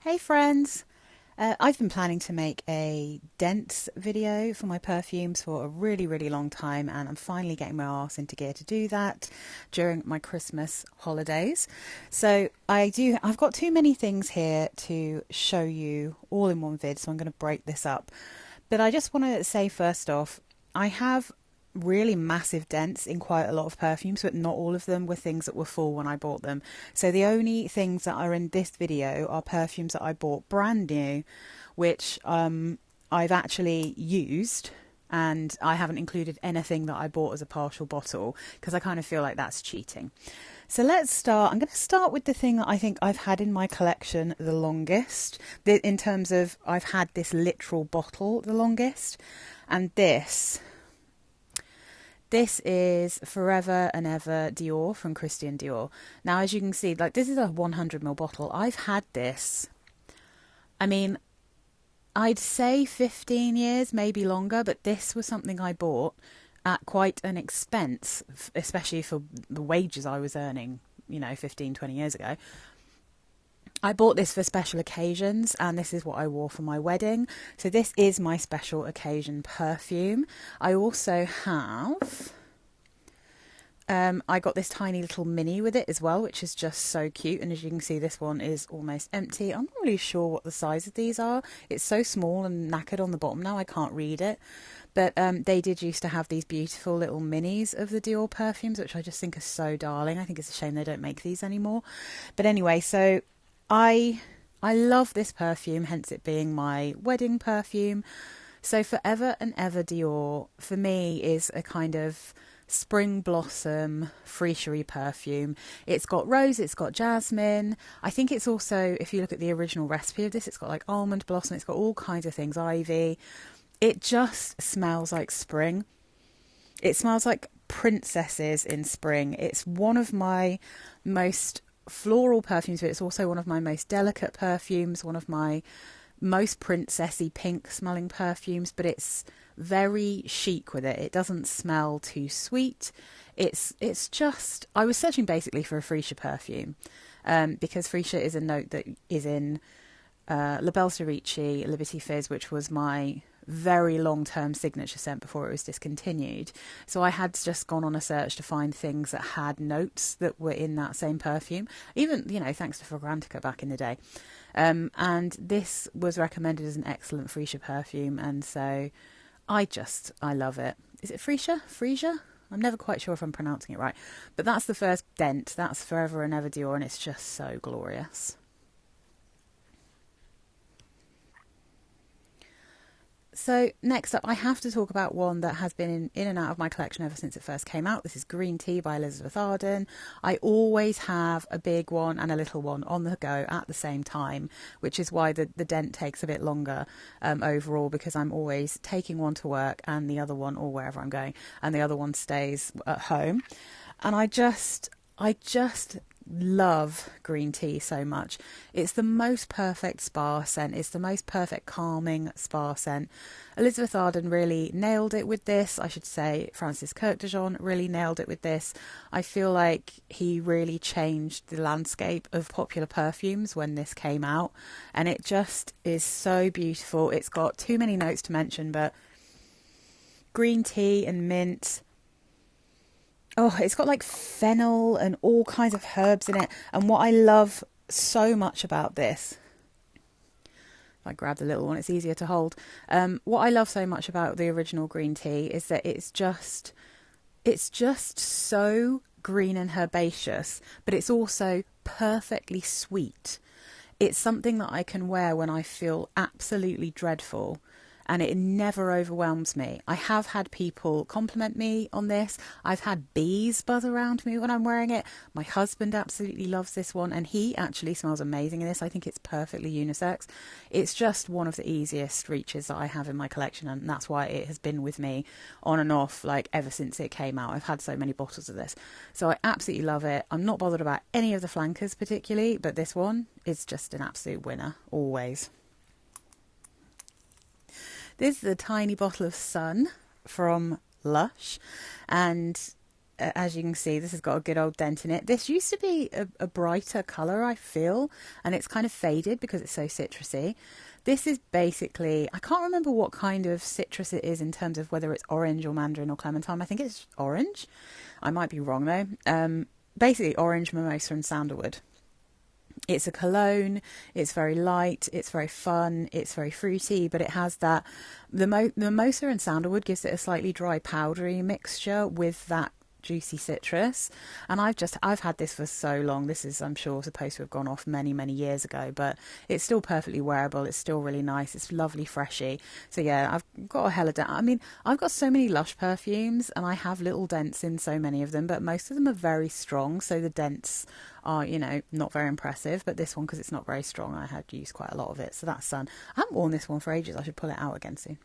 Hey friends! I've been planning to make a dents video for my perfumes for a really long time, and I'm finally getting my arse into gear to do that during my Christmas holidays. So I've got too many things here to show you all in one vid, so I'm going to break this up. But I just want to say first off, I have really massive dents in quite a lot of perfumes, but not all of them were things that were full when I bought them. So the only things that are in this video are perfumes that I bought brand new, which I've actually used, and I haven't included anything that I bought as a partial bottle because I kind of feel like that's cheating. So let's start. I'm going to start with the thing that I think I've had in my collection the longest, in terms of I've had this literal bottle the longest, and this is Forever and Ever Dior from Christian Dior. Now, as you can see, like, this is a 100ml bottle. I've had this, I mean, I'd say 15 years, maybe longer, but this was something I bought at quite an expense, especially for the wages I was earning, 15, 20 years ago. I bought this for special occasions, and this is what I wore for my wedding. So this is my special occasion perfume. I also have, I got this tiny little mini with it as well, which is just so cute. And as you can see, this one is almost empty. I'm not really sure what the size of these are. It's so small and knackered on the bottom now, I can't read it. But they did used to have these beautiful little minis of the Dior perfumes, which I just think are so darling. I think it's a shame they don't make these anymore. But anyway, so I love this perfume, hence it being my wedding perfume. So Forever and Ever Dior, for me, is a kind of spring blossom frichery perfume. It's got rose, it's got jasmine. I think it's also, if you look at the original recipe of this, it's got like almond blossom, it's got all kinds of things, ivy. It just smells like spring. It smells like princesses in spring. It's one of my most floral perfumes, but it's also one of my most delicate perfumes, one of my most princessy pink smelling perfumes, but it's very chic with it. It doesn't smell too sweet. It's just, I was searching basically for a freesia perfume, because freesia is a note that is in La Belle Cerise, Liberty Fizz, which was my very long-term signature scent before it was discontinued. So I had just gone on a search to find things that had notes that were in that same perfume, even, thanks to Fragrantica back in the day. And this was recommended as an excellent freesia perfume, and so I love it. Is it freesia? I'm never quite sure if I'm pronouncing it right, but that's the first dent. That's Forever and Ever Dior, and it's just so glorious. So next up, I have to talk about one that has been in and out of my collection ever since it first came out. This is Green Tea by Elizabeth Arden. I always have a big one and a little one on the go at the same time, which is why the dent takes a bit longer overall, because I'm always taking one to work and the other one, or wherever I'm going, and the other one stays at home. And I just love green tea so much. It's the most perfect spa scent. It's the most perfect calming spa scent. Elizabeth Arden really nailed it with this. I should say Francis Kirk de Jean really nailed it with this. I feel like he really changed the landscape of popular perfumes when this came out, and it just is so beautiful. It's got too many notes to mention, but green tea and mint. Oh, it's got like fennel and all kinds of herbs in it. And what I love so much about this, if I grab the little one, it's easier to hold. What I love so much about the original green tea is that it's just so green and herbaceous, but it's also perfectly sweet. It's something that I can wear when I feel absolutely dreadful, and it never overwhelms me. I have had people compliment me on this. I've had bees buzz around me when I'm wearing it. My husband absolutely loves this one, and he actually smells amazing in this. I think it's perfectly unisex. It's just one of the easiest reaches that I have in my collection, and that's why it has been with me on and off, like, ever since it came out. I've had so many bottles of this. So I absolutely love it. I'm not bothered about any of the flankers particularly, but this one is just an absolute winner, always. This is a tiny bottle of Sun from Lush, and as you can see, this has got a good old dent in it. This used to be a brighter colour, I feel, and it's kind of faded because it's so citrusy. This is basically, I can't remember what kind of citrus it is in terms of whether it's orange or mandarin or clementine. I think it's orange. I might be wrong though. Basically orange, mimosa and sandalwood. It's a cologne, it's very light, it's very fun, it's very fruity, but it has that, the mimosa and sandalwood gives it a slightly dry powdery mixture with that juicy citrus. And I've had this for so long. This is, I'm sure, supposed to have gone off many years ago, but it's still perfectly wearable. It's still really nice. It's lovely freshy. So yeah, I've got a hella dent. I mean, I've got so many Lush perfumes and I have little dents in so many of them, but most of them are very strong, so the dents are, you know, not very impressive. But this one, because it's not very strong, I had used quite a lot of it, so that's fun. I haven't worn this one for ages. I should pull it out again soon.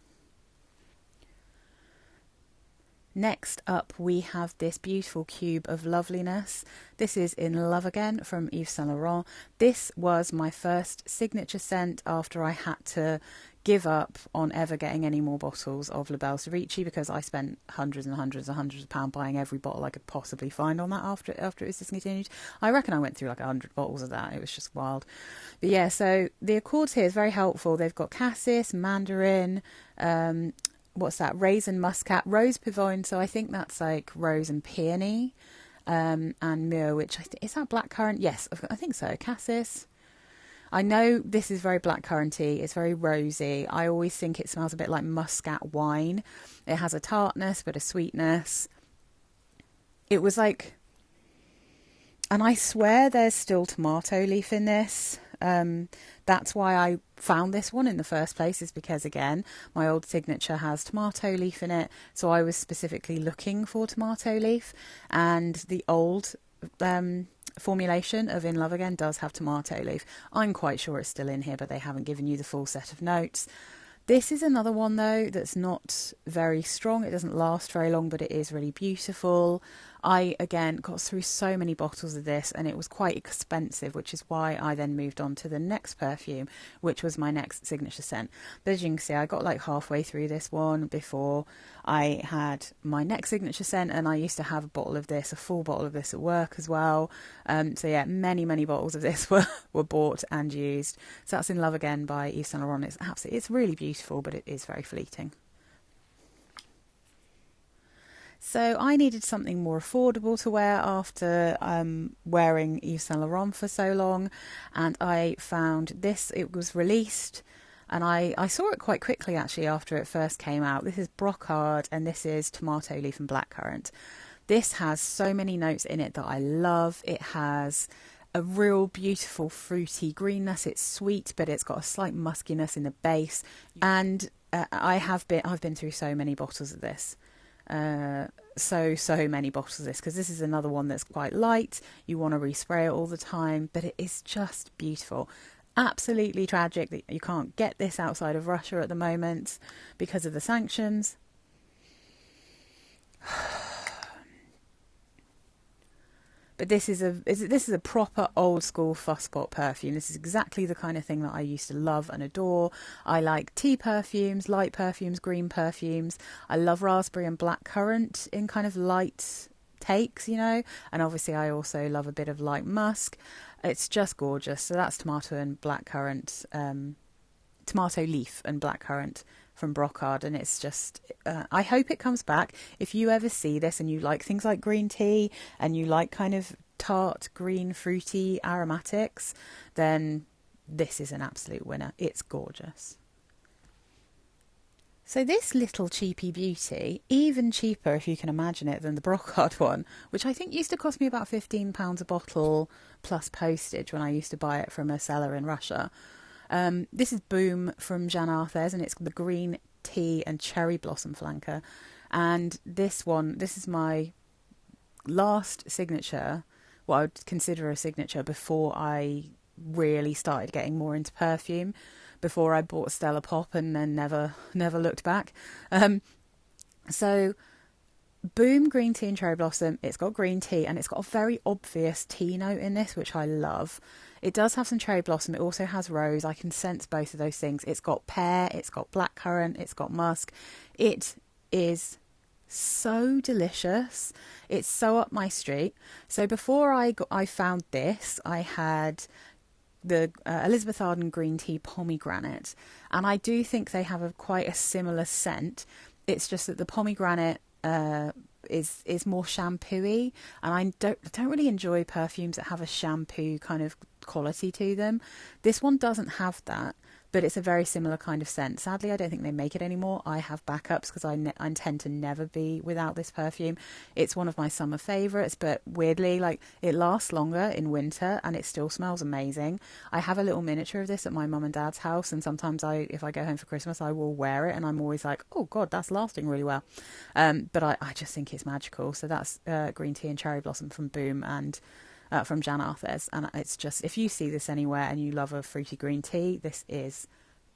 Next up, we have this beautiful cube of loveliness. This is in Love Again from Yves Saint Laurent. This was my first signature scent after I had to give up on ever getting any more bottles of La Belle Ceviche, because I spent hundreds and hundreds and hundreds of pounds buying every bottle I could possibly find on that after it was discontinued. I reckon I went through like 100 bottles of that. It was just wild. But yeah, so the accords here is very helpful. They've got cassis, mandarin, what's that? Raisin, muscat, rose pavoine. So I think that's like rose and peony, and myrrh, which is that blackcurrant? Yes, I think so. Cassis. I know this is very blackcurranty. It's very rosy. I always think it smells a bit like muscat wine. It has a tartness, but a sweetness. It was like, and I swear there's still tomato leaf in this. That's why I found this one in the first place, is because, again, my old signature has tomato leaf in it. So I was specifically looking for tomato leaf, and the old formulation of In Love Again does have tomato leaf. I'm quite sure it's still in here, but they haven't given you the full set of notes. This is another one, though, that's not very strong. It doesn't last very long, but it is really beautiful. I, again, got through so many bottles of this, and it was quite expensive, which is why I then moved on to the next perfume, which was my next signature scent. But as you can see, I got like halfway through this one before I had my next signature scent, and I used to have a bottle of this, a full bottle of this at work as well. So yeah, many bottles of this were bought and used. So that's In Love Again by Yves Saint Laurent. It's really beautiful, but it is very fleeting. So I needed something more affordable to wear after wearing Yves Saint Laurent for so long, and I found this. It was released, and I saw it quite quickly actually after it first came out. This is Brocard, and this is tomato leaf and blackcurrant. This has so many notes in it that I love. It has a real beautiful fruity greenness. It's sweet, but it's got a slight muskiness in the base, and I've been through so many bottles of this. So many bottles of this, because this is another one that's quite light. You want to respray it all the time, but it is just beautiful. Absolutely tragic that you can't get this outside of Russia at the moment because of the sanctions. But this is a proper old school fusspot perfume. This is exactly the kind of thing that I used to love and adore. I like tea perfumes, light perfumes, green perfumes. I love raspberry and blackcurrant in kind of light takes, you know. And obviously I also love a bit of light musk. It's just gorgeous. So that's tomato and blackcurrant, tomato leaf and blackcurrant from Brocard, and it's just I hope it comes back. If you ever see this and you like things like green tea and you like kind of tart, green, fruity aromatics, then this is an absolute winner. It's gorgeous. So this little cheapy beauty, even cheaper if you can imagine it than the Brocard one, which I think used to cost me about £15 a bottle plus postage when I used to buy it from a seller in Russia. This is Boom from Jean Arthès, and it's the green tea and cherry blossom flanker. And this is my last signature, what I would consider a signature before I really started getting more into perfume, before I bought Stella Pop and then never looked back. So Boom green tea and cherry blossom. It's got green tea and it's got a very obvious tea note in this, which I love. It does have some cherry blossom. It also has rose. I can sense both of those things. It's got pear, it's got blackcurrant, it's got musk. It is so delicious. It's so up my street. So before I found this, I had the Elizabeth Arden green tea pomegranate, and I do think they have quite a similar scent. It's just that the pomegranate is more shampooey, and I don't really enjoy perfumes that have a shampoo kind of quality to them. This one doesn't have that, but it's a very similar kind of scent. Sadly, I don't think they make it anymore. I have backups because I tend to never be without this perfume. It's one of my summer favourites, but weirdly, like, it lasts longer in winter and it still smells amazing. I have a little miniature of this at my mum and dad's house, and sometimes if I go home for Christmas, I will wear it, and I'm always like, oh God, that's lasting really well. But I just think it's magical. So that's green tea and cherry blossom from Boom and from Jan Arthurs, and it's just, if you see this anywhere and you love a fruity green tea, this is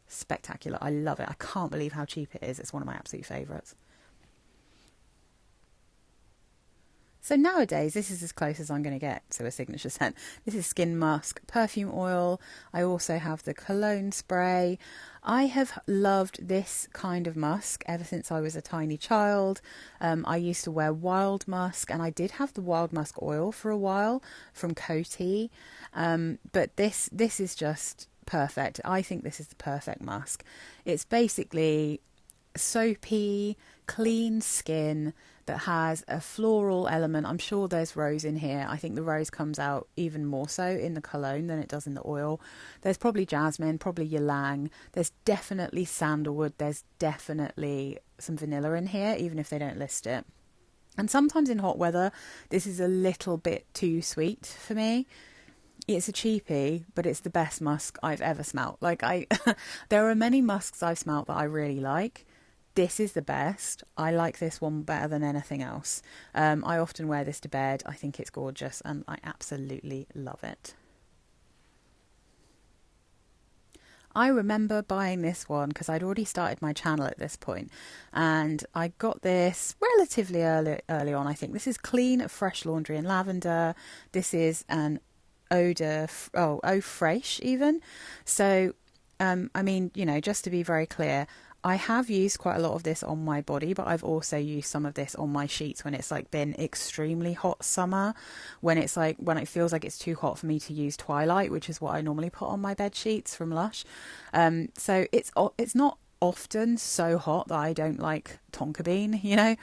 spectacular. I love it. I can't believe how cheap it is. It's one of my absolute favourites. So nowadays, this is as close as I'm going to get to a signature scent. This is Skin Musk perfume oil. I also have the cologne spray. I have loved this kind of musk ever since I was a tiny child. I used to wear wild musk, and I did have the wild musk oil for a while from Coty. But this is just perfect. I think this is the perfect musk. It's basically soapy, clean skin that has a floral element. I'm sure there's rose in here. I think the rose comes out even more so in the cologne than it does in the oil. There's probably jasmine, probably ylang. There's definitely sandalwood. There's definitely some vanilla in here, even if they don't list it. And sometimes in hot weather, this is a little bit too sweet for me. It's a cheapie, but it's the best musk I've ever smelt. Like, there are many musks I've smelt that I really like. This is the best. I like this one better than anything else. I often wear this to bed. I think it's gorgeous, and I absolutely love it. I remember buying this one because I'd already started my channel at this point, and I got this relatively early on, I think. This is Clean Fresh Laundry and Lavender. This is an eau fraiche even. So, I mean, you know, just to be very clear, I have used quite a lot of this on my body, but I've also used some of this on my sheets when it's like been extremely hot summer, when it feels like it's too hot for me to use Twilight, which is what I normally put on my bed sheets from Lush. So it's not often so hot that I don't like tonka bean, you know,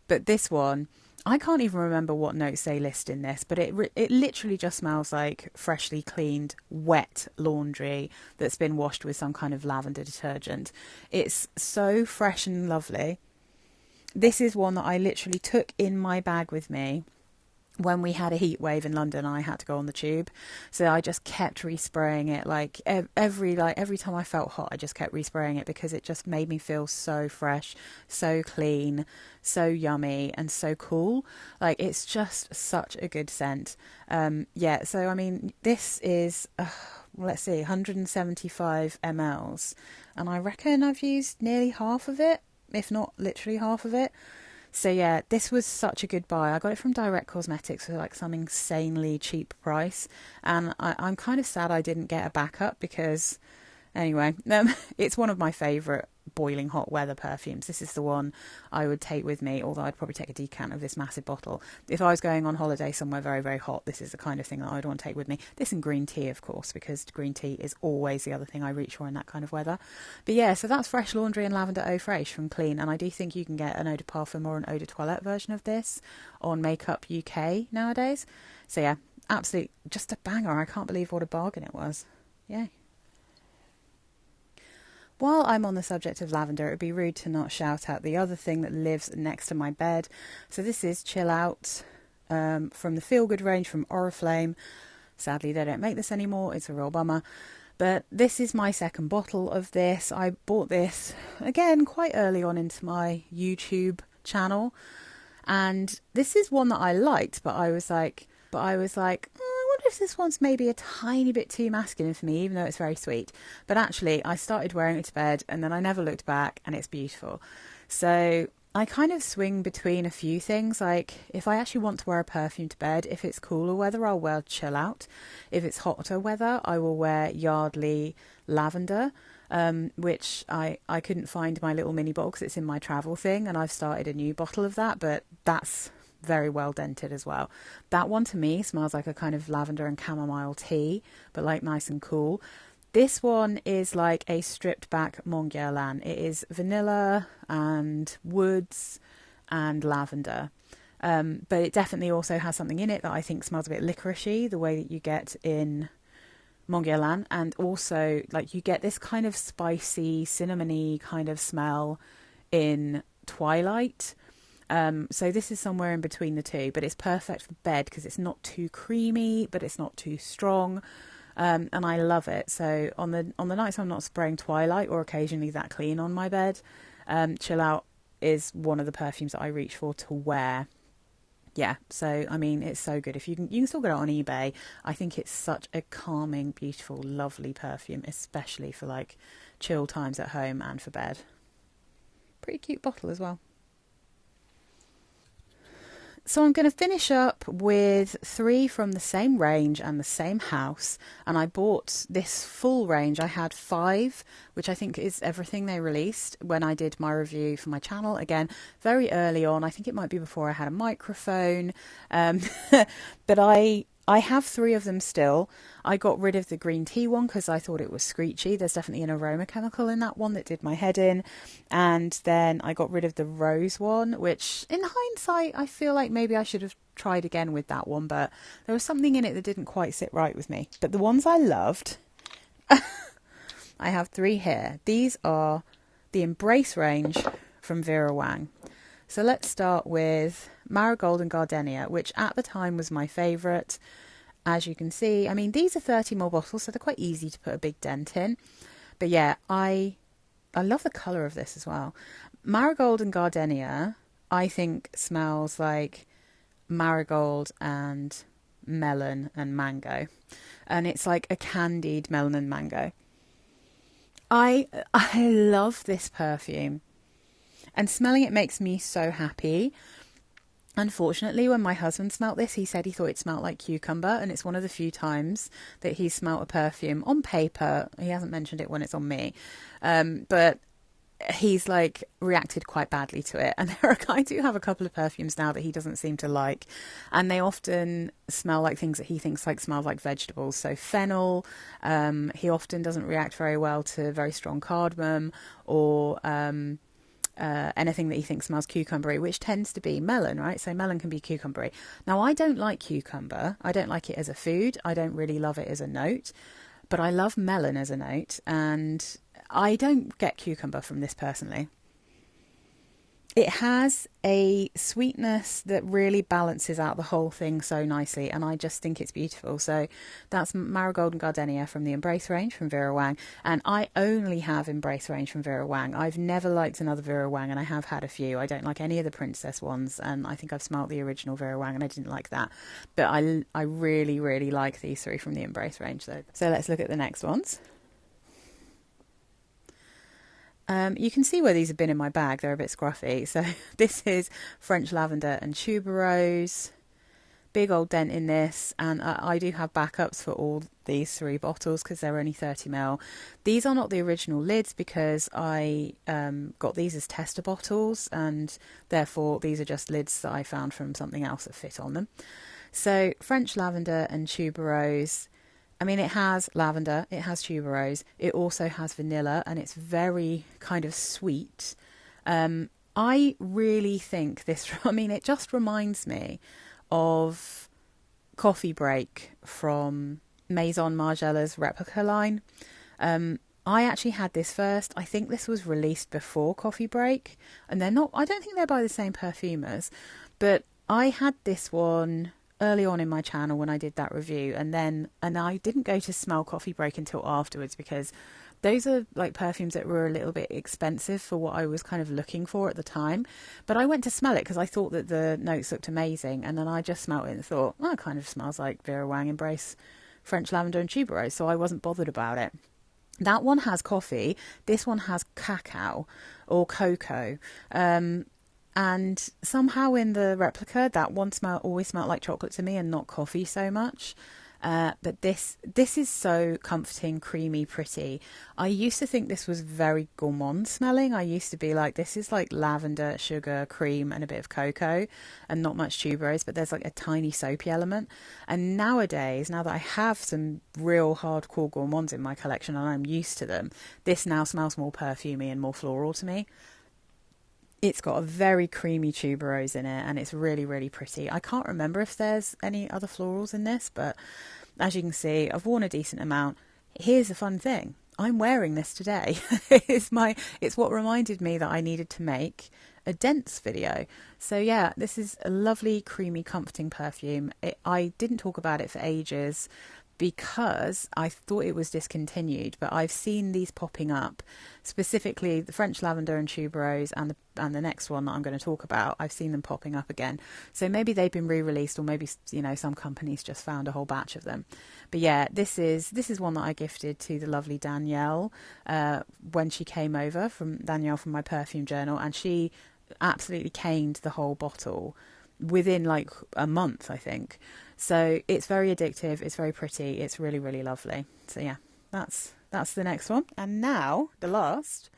but this one, I can't even remember what notes they list in this, but it literally just smells like freshly cleaned, wet laundry that's been washed with some kind of lavender detergent. It's so fresh and lovely. This is one that I literally took in my bag with me when we had a heat wave in London and I had to go on the tube. So I just kept respraying it. Like every time I felt hot, I just kept respraying it because it just made me feel so fresh, so clean, so yummy, and so cool. Like, it's just such a good scent. Yeah, so I mean, this is let's see, 175 mls, and I reckon I've used nearly half of it, if not literally half of it. So yeah, this was such a good buy. I got it from Direct Cosmetics for like some insanely cheap price, and I'm kind of sad I didn't get a backup because, anyway, it's one of my favourite boiling hot weather perfumes. This is the one I would take with me, although I'd probably take a decant of this massive bottle. If I was going on holiday somewhere very, very hot, this is the kind of thing that I'd want to take with me. This and green tea, of course, because green tea is always the other thing I reach for in that kind of weather. But yeah, so that's Fresh Laundry and Lavender Eau Fraiche from Clean, and I do think you can get an Eau de Parfum or an Eau de Toilette version of this on Makeup UK nowadays. So yeah, absolute, just a banger. I can't believe what a bargain it was. Yay. While I'm on the subject of lavender, it would be rude to not shout out the other thing that lives next to my bed. So this is Chill Out from the Feel Good range from Oriflame. Sadly, they don't make this anymore. It's a real bummer. But this is my second bottle of this. I bought this, again, quite early on into my YouTube channel. And this is one that I liked, but I was like, I wonder if this one's maybe a tiny bit too masculine for me, even though it's very sweet. But actually, I started wearing it to bed and then I never looked back, and it's beautiful. So I kind of swing between a few things. Like, if I actually want to wear a perfume to bed, if it's cooler weather, I'll wear Chill Out. If it's hotter weather, I will wear Yardley Lavender, which I couldn't find my little mini bottle because it's in my travel thing, and I've started a new bottle of that, but that's very well dented as well. That one to me smells like a kind of lavender and chamomile tea, but like nice and cool. This one is like a stripped back Mon Guerlain. It is vanilla and woods and lavender. But it definitely also has something in it that I think smells a bit licoricey, the way that you get in Mon Guerlain. And also, like, you get this kind of spicy, cinnamony kind of smell in Twilight. So this is somewhere in between the two, but it's perfect for bed because it's not too creamy, but it's not too strong. And I love it. So on the nights I'm not spraying Twilight or occasionally that clean on my bed, Chill Out is one of the perfumes that I reach for to wear. Yeah, so I mean, it's so good. If you can still get it on eBay. I think it's such a calming, beautiful, lovely perfume, especially for like chill times at home and for bed. Pretty cute bottle as well. So I'm going to finish up with 3 from the same range and the same house. And I bought this full range. I had 5, which I think is everything they released when I did my review for my channel. Again, very early on. I think it might be before I had a microphone. But I have 3 of them still. I got rid of the green tea one because I thought it was screechy. There's definitely an aroma chemical in that one that did my head in. And then I got rid of the rose one, which in hindsight, I feel like maybe I should have tried again with that one. But there was something in it that didn't quite sit right with me. But the ones I loved, I have 3 here. These are the Embrace range from Vera Wang. So let's start with Marigold and Gardenia, which at the time was my favourite. As you can see, I mean, these are 30ml bottles, so they're quite easy to put a big dent in. But yeah, I love the colour of this as well. Marigold and Gardenia, I think, smells like marigold and melon and mango. And it's like a candied melon and mango. I love this perfume. And smelling it makes me so happy. Unfortunately, when my husband smelt this, he said he thought it smelled like cucumber, and it's one of the few times that he smelt a perfume on paper. He hasn't mentioned it when it's on me, but he's like reacted quite badly to it. And I do have a couple of perfumes now that he doesn't seem to like, and they often smell like things that he thinks like smell like vegetables. So fennel, he often doesn't react very well to very strong cardamom or anything that he thinks smells cucumbery, which tends to be melon, right? So melon can be cucumbery. Now, I don't like cucumber. I don't like it as a food. I don't really love it as a note, but I love melon as a note, and I don't get cucumber from this personally. It has a sweetness that really balances out the whole thing so nicely, and I just think it's beautiful. So that's Marigold and Gardenia from the Embrace range from Vera Wang, and I only have Embrace range from Vera Wang. I've never liked another Vera Wang, and I have had a few. I don't like any of the princess ones, and I think I've smelt the original Vera Wang, and I didn't like that. But I really, really like these 3 from the Embrace range, though. So let's look at the next ones. You can see where these have been in my bag. They're a bit scruffy. So this is French Lavender and Tuberose. Big old dent in this. And I do have backups for all these 3 bottles because they're only 30ml. These are not the original lids because I got these as tester bottles. And therefore these are just lids that I found from something else that fit on them. So French Lavender and Tuberose. I mean, it has lavender, it has tuberose, it also has vanilla, and it's very kind of sweet. I really think this, I mean, it just reminds me of Coffee Break from Maison Margiela's replica line. I actually had this first. I think this was released before Coffee Break, and they're not, I don't think they're by the same perfumers, but I had this one early on in my channel when I did that review, and I didn't go to smell Coffee Break until afterwards because those are like perfumes that were a little bit expensive for what I was kind of looking for at the time. But I went to smell it because I thought that the notes looked amazing, and then I just smelled it and thought, oh, it kind of smells like Vera Wang Embrace French Lavender and Tuberose, so I wasn't bothered about it. That one has coffee, this one has cacao or cocoa. And somehow in the replica, that one always smelled like chocolate to me and not coffee so much. But this is so comforting, creamy, pretty. I used to think this was very gourmand smelling. I used to be like, this is like lavender, sugar, cream, and a bit of cocoa, and not much tuberose, but there's like a tiny soapy element. And nowadays, now that I have some real hardcore gourmands in my collection and I'm used to them, this now smells more perfumey and more floral to me. It's got a very creamy tuberose in it, and it's really, really pretty. I can't remember if there's any other florals in this, but as you can see, I've worn a decent amount. Here's the fun thing. I'm wearing this today. It's what reminded me that I needed to make a Dents video. So yeah, this is a lovely, creamy, comforting perfume. I didn't talk about it for ages because I thought it was discontinued, but I've seen these popping up, specifically the French Lavender and Tuberose and the next one that I'm going to talk about. I've seen them popping up again. So maybe they've been re-released, or maybe, you know, some companies just found a whole batch of them. But yeah, this is one that I gifted to the lovely Danielle when she came over, from Danielle from my perfume journal, and she absolutely caned the whole bottle within like a month, I think. So it's very addictive, it's very pretty, it's really, really lovely. So yeah, that's the next one. And now the last,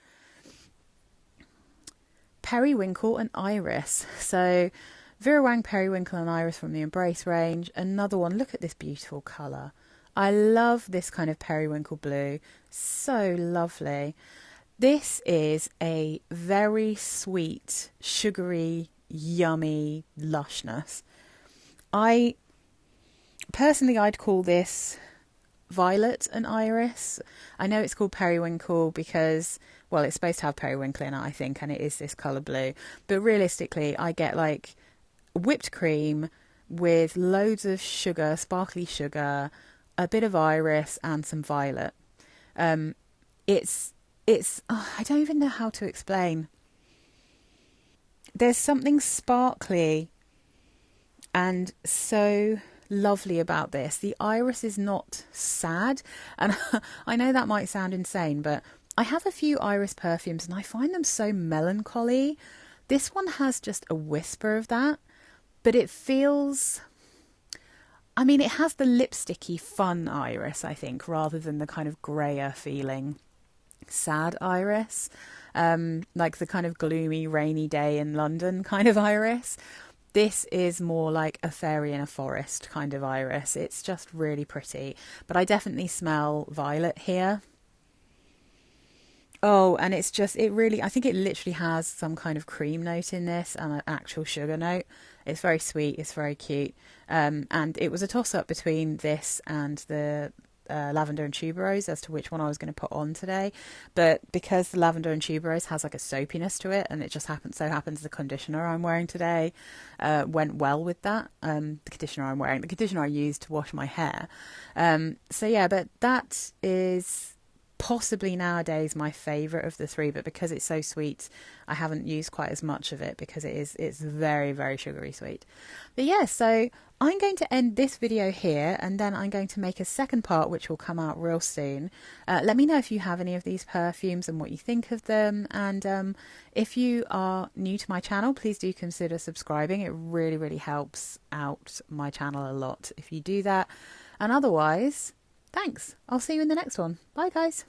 Periwinkle and Iris. So Vera Wang Periwinkle and Iris from the Embrace range. Another one. Look at this beautiful colour. I love this kind of periwinkle blue. So lovely. This is a very sweet, sugary, yummy lushness. Personally, I'd call this violet and iris. I know it's called periwinkle because, well, it's supposed to have periwinkle in it, I think, and it is this colour blue. But realistically, I get like whipped cream with loads of sugar, sparkly sugar, a bit of iris, and some violet. It's I don't even know how to explain. There's something sparkly and so lovely about this. The iris is not sad, and I know that might sound insane, but I have a few iris perfumes and I find them so melancholy. This one has just a whisper of that, but it feels, I mean, it has the lipsticky fun iris, I think, rather than the kind of grayer feeling sad iris, like the kind of gloomy rainy day in London kind of iris. This is more like a fairy in a forest kind of iris. It's just really pretty. But I definitely smell violet here. Oh, and it's just, I think it literally has some kind of cream note in this and an actual sugar note. It's very sweet. It's very cute. And it was a toss-up between this and the lavender and tuberose as to which one I was going to put on today, but because the lavender and tuberose has like a soapiness to it, and it just happens the conditioner I'm wearing today went well with that. The conditioner I used to wash my hair. So yeah, but that is possibly nowadays my favourite of the three, but because it's so sweet, I haven't used quite as much of it because it's very, very sugary sweet. But yeah, so I'm going to end this video here, and then I'm going to make a second part which will come out real soon. Let me know if you have any of these perfumes and what you think of them, and if you are new to my channel, please do consider subscribing. It really, really helps out my channel a lot if you do that. And otherwise, thanks. I'll see you in the next one. Bye guys.